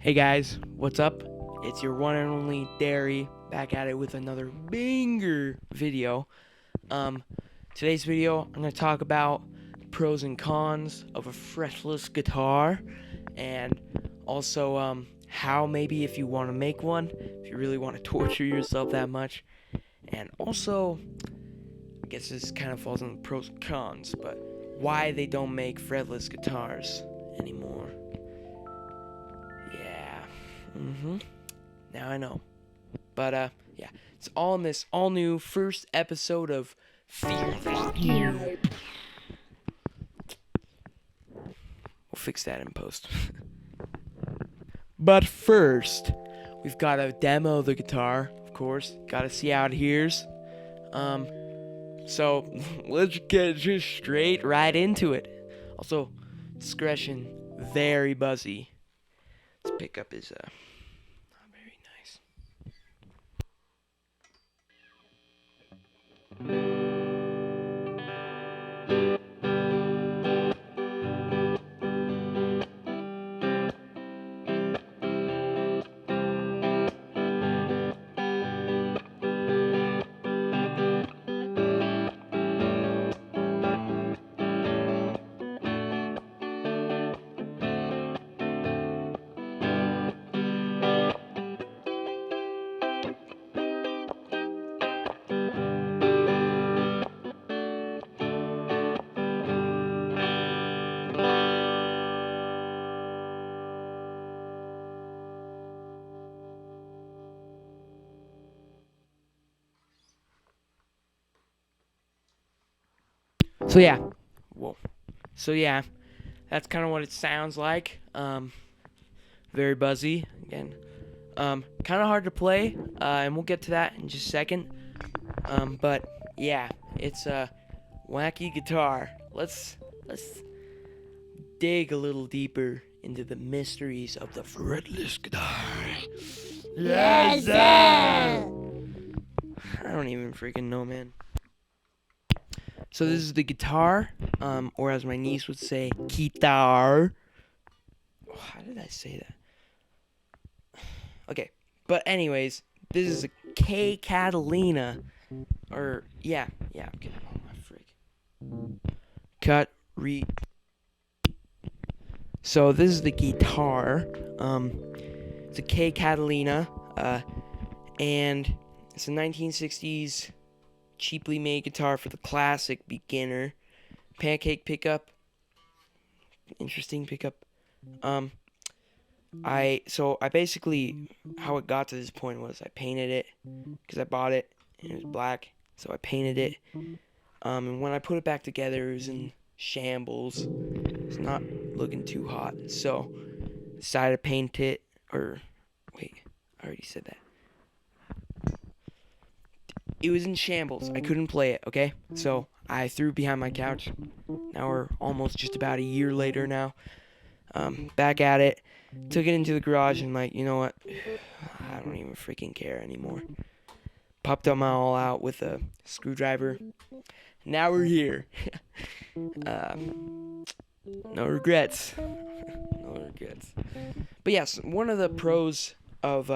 Hey guys, what's up? It's your one and only Derry back at it with another banger video. Um, Today's video I'm gonna talk about the pros and cons of a fretless guitar, and also how maybe if you want to make one, if you really want to torture yourself that much, and also I guess this kind of falls on the pros and cons, but why they don't make fretless guitars anymore. Yeah. Now I know. But yeah, it's all in this all new first episode of Fearless. We'll fix that in post. But first, we've got to demo the guitar, of course. Got to see how it hears. So let's get just straight right into it. Also, discretion, very buzzy. This pickup is not very nice. So yeah, whoa. So yeah, that's kind of what it sounds like. Very buzzy again. Kind of hard to play, and we'll get to that in just a second. But yeah, it's a wacky guitar. Let's dig a little deeper into the mysteries of the fretless guitar. Yes, sir. I don't even freaking know, man. So this is the guitar, or as my niece would say, guitar. Oh, how did I say that? Okay, but anyways, this is a K Catalina, or yeah, okay. Oh my frig. Cut re. So this is the guitar. It's a K Catalina, and it's a 1960s cheaply made guitar for the classic beginner. Pancake pickup, interesting pickup. I basically, how it got to this point was I painted it because I bought it and it was black, so I painted it. And when I put it back together, it was in shambles. It's not looking too hot, so I decided to paint it. Or wait, I already said that. It was in shambles. I couldn't play it. Okay, so I threw it behind my couch. Now we're almost just about a year later now. Back at it. Took it into the garage and like, you know what? I don't even freaking care anymore. Popped them all out with a screwdriver. Now we're here. No regrets. No regrets. But yes, one of the pros of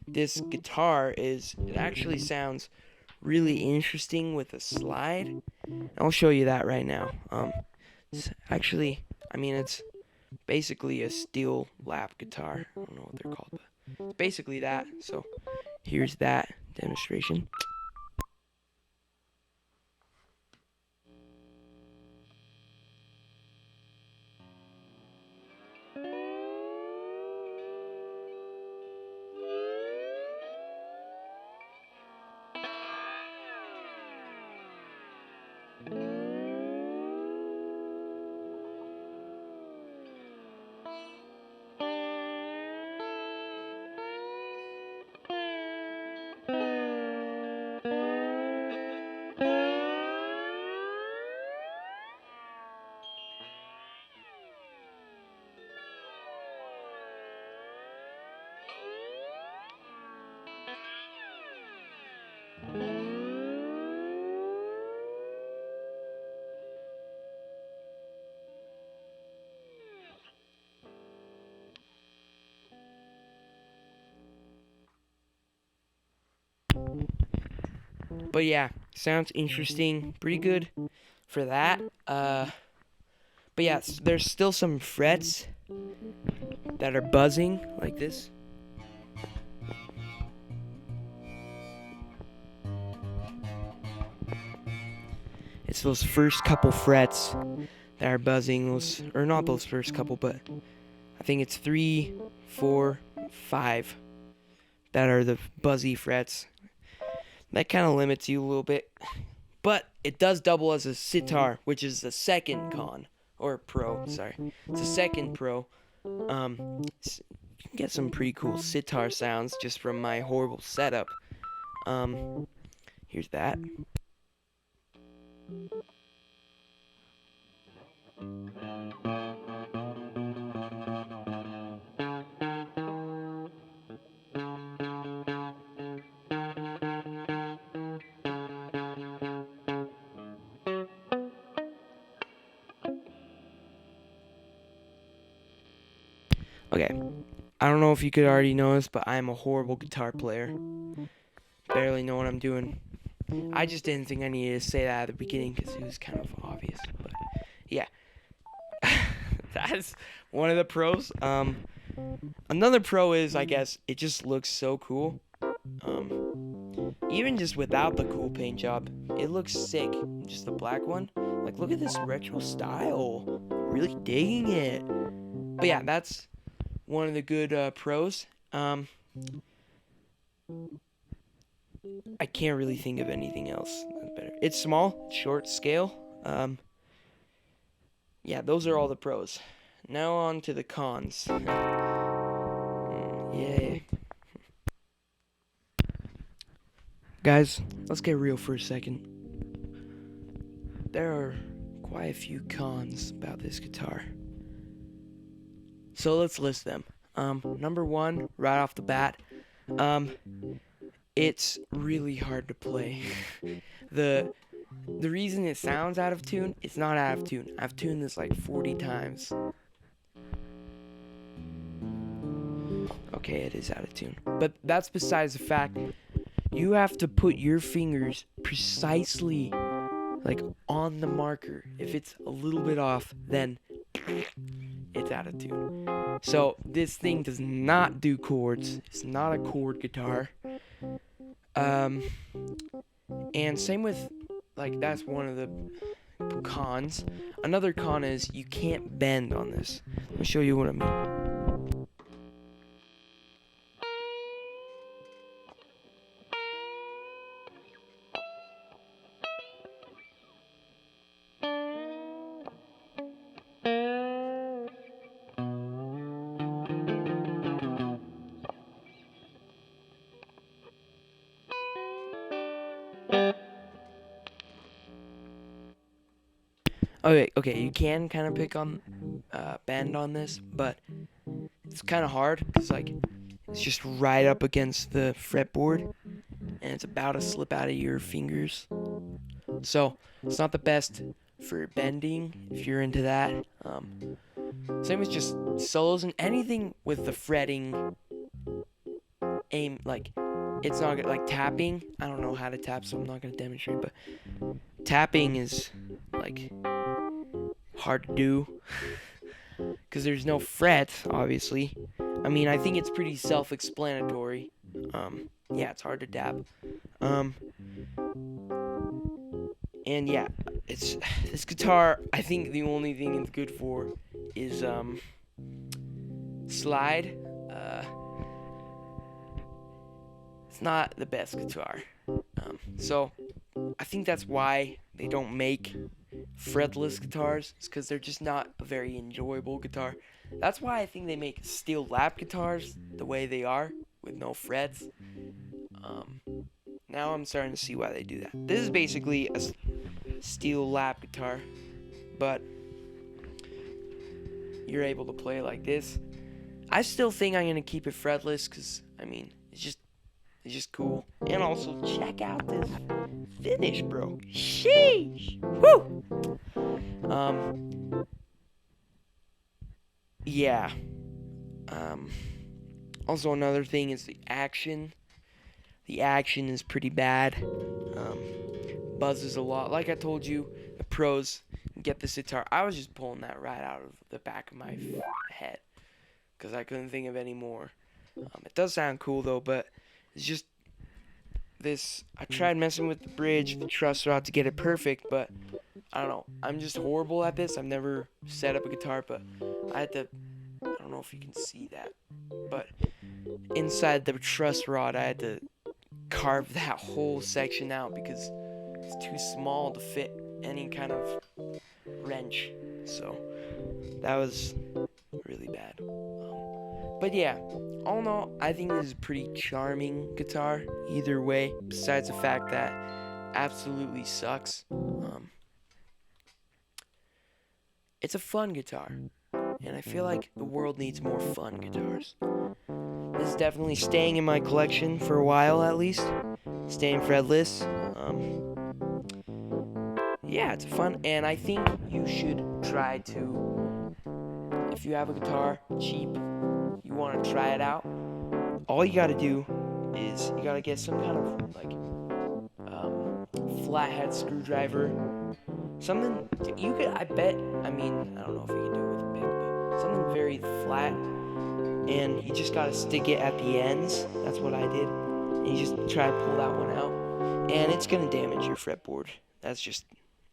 this guitar is it actually sounds really interesting with a slide. I'll show you that right now. It's actually, it's basically a steel lap guitar. I don't know what they're called, but it's basically that. So here's that demonstration. But yeah, sounds interesting. Pretty good for that. But yeah, there's still some frets that are buzzing like this. It's those first couple frets that are buzzing. Those, or not those first couple, but I think it's 3, 4, 5 that are the buzzy frets. That kind of limits you a little bit. But it does double as a sitar, which is the second con. Or pro, sorry. It's a second pro. You can get some pretty cool sitar sounds just from my horrible setup. Here's that. Okay, I don't know if you could already notice, but I'm a horrible guitar player. Barely know what I'm doing. I just didn't think I needed to say that at the beginning because it was kind of obvious. But yeah, that's one of the pros. Another pro is, I guess, it just looks so cool. Even just without the cool paint job, it looks sick. Just the black one. Like, look at this retro style. Really digging it. But yeah, that's one of the good pros. I can't really think of anything else that's better. It's small, short scale. Yeah, those are all the pros. Now on to the cons. Yeah. Guys, let's get real for a second. There are quite a few cons about this guitar. So let's list them. Number 1, right off the bat, it's really hard to play. The reason it sounds out of tune, it's not out of tune. I've tuned this like 40 times. Okay, it is out of tune. But that's besides the fact. You have to put your fingers precisely like on the marker. If it's a little bit off, then it's out of tune. So this thing does not do chords. It's not a chord guitar. And same with, like, that's one of the cons. Another con is you can't bend on this. Let me show you what I mean. Okay, you can kind of pick on, bend on this, but it's kind of hard because, like, it's just right up against the fretboard, and it's about to slip out of your fingers. So it's not the best for bending if you're into that. Same with just solos and anything with the fretting aim, like, it's not good. Like tapping, I don't know how to tap, so I'm not gonna demonstrate, but tapping is like hard to do because there's no fret, obviously. I mean, I think it's pretty self-explanatory. Yeah, it's hard to tap. And yeah, it's this guitar. I think the only thing it's good for is slide. It's not the best guitar. So I think that's why they don't make fretless guitars. It's because they're just not a very enjoyable guitar. That's why I think they make steel lap guitars the way they are with no frets. Now I'm starting to see why they do that. This is basically a steel lap guitar, but you're able to play like this. I still think I'm gonna keep it fretless because, I mean, it's just cool. And also, check out this finish, bro. Sheesh. Woo. Yeah. Also, another thing is the action. The action is pretty bad. Buzzes a lot. Like I told you, the pros get this guitar. I was just pulling that right out of the back of my head because I couldn't think of any more. It does sound cool though, but it's just this. I tried messing with the bridge, the truss rod to get it perfect, but I don't know. I'm just horrible at this. I've never set up a guitar, but I had to. I don't know if you can see that, but inside the truss rod, I had to carve that whole section out because it's too small to fit any kind of wrench. So that was really bad. But yeah, all in all, I think this is a pretty charming guitar either way, besides the fact that absolutely sucks. It's a fun guitar, and I feel like the world needs more fun guitars. This is definitely staying in my collection for a while at least. Staying fretless. Yeah, it's fun, and I think you should try to, if you have a guitar, cheap, you want to try it out, all you got to do is you got to get some kind of like flathead screwdriver, something you could, I bet, I mean, I don't know if you can do it with a pick, but something very flat, and you just got to stick it at the ends. That's what I did, and you just try to pull that one out, and it's going to damage your fretboard. That's just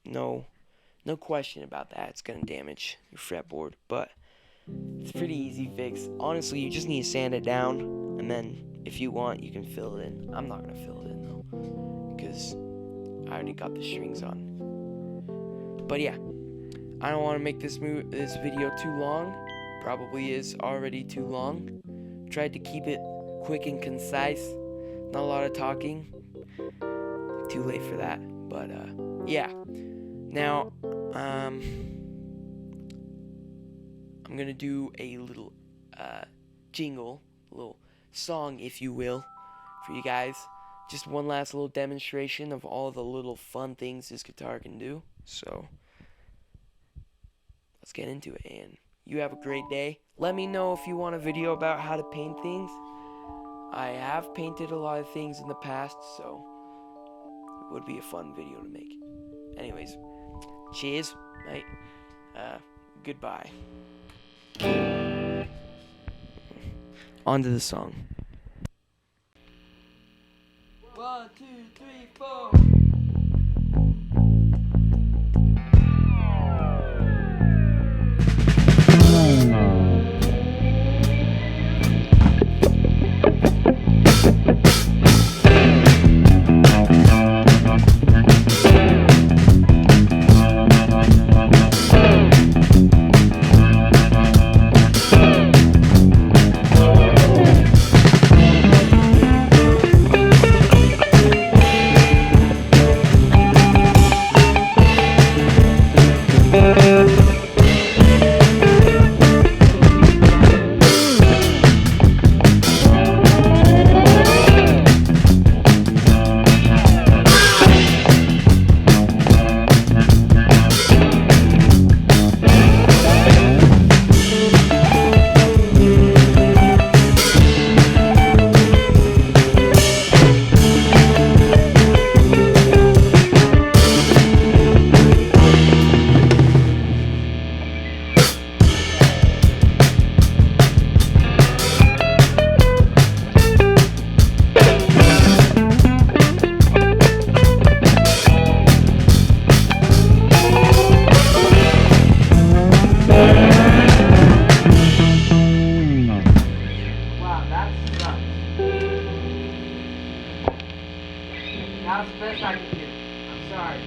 no question about that. It's going to damage your fretboard, but it's pretty easy fix. Honestly, you just need to sand it down, and then if you want, you can fill it in. I'm not going to fill it in though, because I already got the strings on. But yeah, I don't want to make this video too long. Probably is already too long. Tried to keep it quick and concise. Not a lot of talking. Too late for that. But yeah. Now, I'm gonna do a little jingle, a little song, if you will, for you guys. Just one last little demonstration of all the little fun things this guitar can do. So let's get into it, and you have a great day. Let me know if you want a video about how to paint things. I have painted a lot of things in the past, so it would be a fun video to make. Anyways, cheers, mate. Goodbye. On to the song. 1, 2, 3, 4. That's the best I can do. I'm sorry.